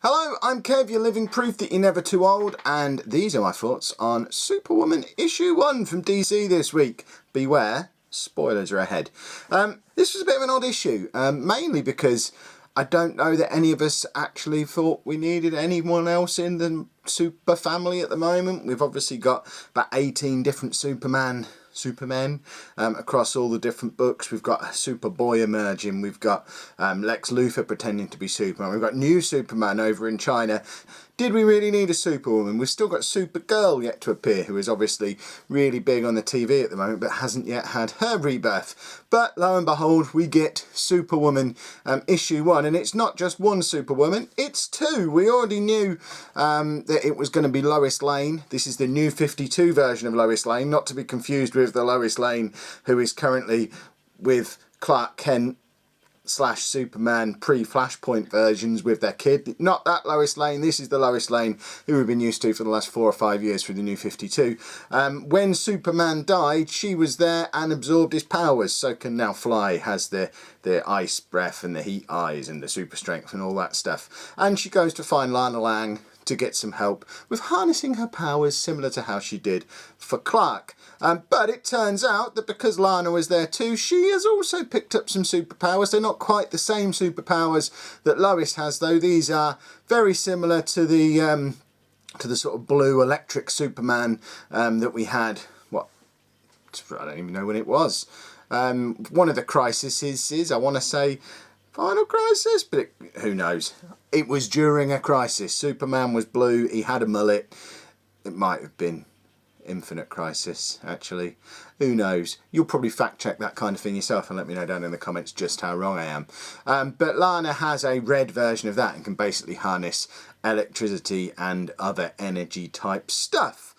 Hello, I'm Kev, your living proof that you're never too old, and these are my thoughts on Superwoman issue 1 from DC this week. Beware, spoilers are ahead. This was a bit of an odd issue, mainly because I don't know that any of us actually thought we needed anyone else in the super family at the moment. We've obviously got about 18 different Supermen across all the different books. We've got Superboy emerging, we've got Lex Luthor pretending to be Superman, we've got new Superman over in China. Did we really need a Superwoman? We've still got Supergirl yet to appear, who is obviously really big on the TV at the moment but hasn't yet had her rebirth. But lo and behold, we get Superwoman issue 1, and it's not just one Superwoman, it's 2. We already knew that it was going to be Lois Lane. This is the new 52 version of Lois Lane, not to be confused with the Lois Lane who is currently with Clark Kent / Superman pre-Flashpoint versions with their kid. Not that Lois Lane, this is the Lois Lane who we've been used to for the last 4 or 5 years through the new 52. When Superman died, she was there and absorbed his powers, so can now fly, has the ice breath and the heat eyes and the super strength and all that stuff. And she goes to find Lana Lang to get some help with harnessing her powers, similar to how she did for Clark. But it turns out that because Lana was there too, she has also picked up some superpowers. They're not quite the same superpowers that Lois has, though. These are very similar to the sort of blue electric Superman that we had. What? I don't even know when it was. One of the crises is, I want to say, Final Crisis, but who knows? It was during a crisis. Superman was blue. He had a mullet. It might have been Infinite Crisis, actually. Who knows? You'll probably fact check that kind of thing yourself and let me know down in the comments just how wrong I am. But Lana has a red version of that and can basically harness electricity and other energy type stuff.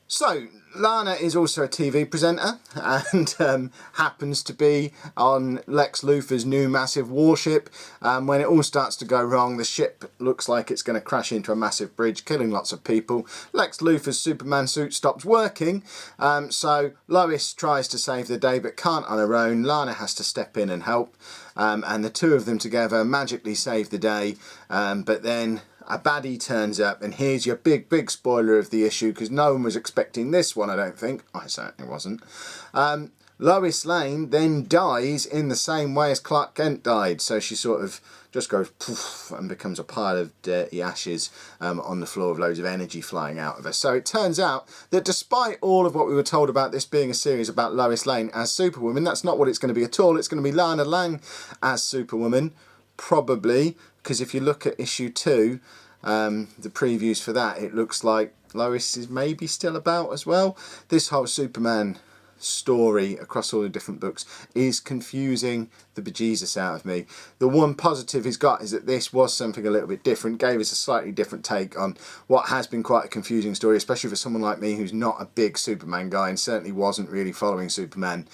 So, Lana is also a TV presenter and happens to be on Lex Luthor's new massive warship. When it all starts to go wrong, the ship looks like it's going to crash into a massive bridge, killing lots of people. Lex Luthor's Superman suit stops working, so Lois tries to save the day but can't on her own. Lana has to step in and help, and the two of them together magically save the day, but then a baddie turns up, and here's your big spoiler of the issue, because no one was expecting this one, I don't think. I certainly wasn't. Lois Lane then dies in the same way as Clark Kent died, so she sort of just goes poof and becomes a pile of dirty ashes on the floor with loads of energy flying out of her. So it turns out that despite all of what we were told about this being a series about Lois Lane as Superwoman, that's not what it's going to be at all. It's going to be Lana Lang as Superwoman, probably, because if you look at issue 2, the previews for that, it looks like Lois is maybe still about as well. This whole Superman story across all the different books is confusing the bejesus out of me. The one positive he's got is that this was something a little bit different, gave us a slightly different take on what has been quite a confusing story, especially for someone like me who's not a big Superman guy and certainly wasn't really following Superman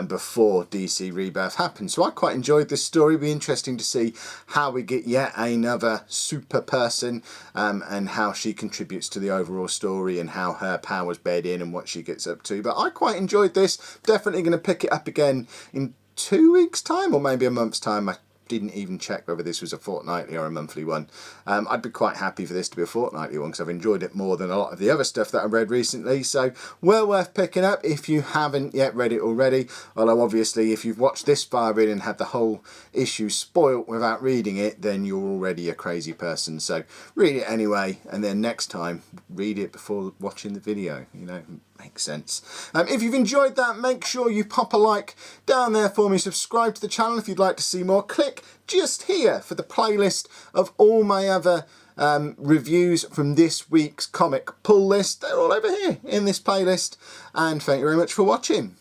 before DC Rebirth happened. So I quite enjoyed this story. It'll be interesting to see how we get yet another super person and how she contributes to the overall story and how her powers bed in and what she gets up to. But I quite enjoyed this. Definitely going to pick it up again in 2 weeks' time or maybe a month's time. I didn't even check whether this was a fortnightly or a monthly one. I'd be quite happy for this to be a fortnightly one because I've enjoyed it more than a lot of the other stuff that I've read recently. So well worth picking up if you haven't yet read it already. Although obviously if you've watched this far in and had the whole issue spoilt without reading it, then you're already a crazy person. So read it anyway, and then next time read it before watching the video. You know, makes sense. If you've enjoyed that, make sure you pop a like down there for me. Subscribe to the channel if you'd like to see more. Click just here for the playlist of all my other reviews from this week's comic pull list. They're all over here in this playlist. And thank you very much for watching.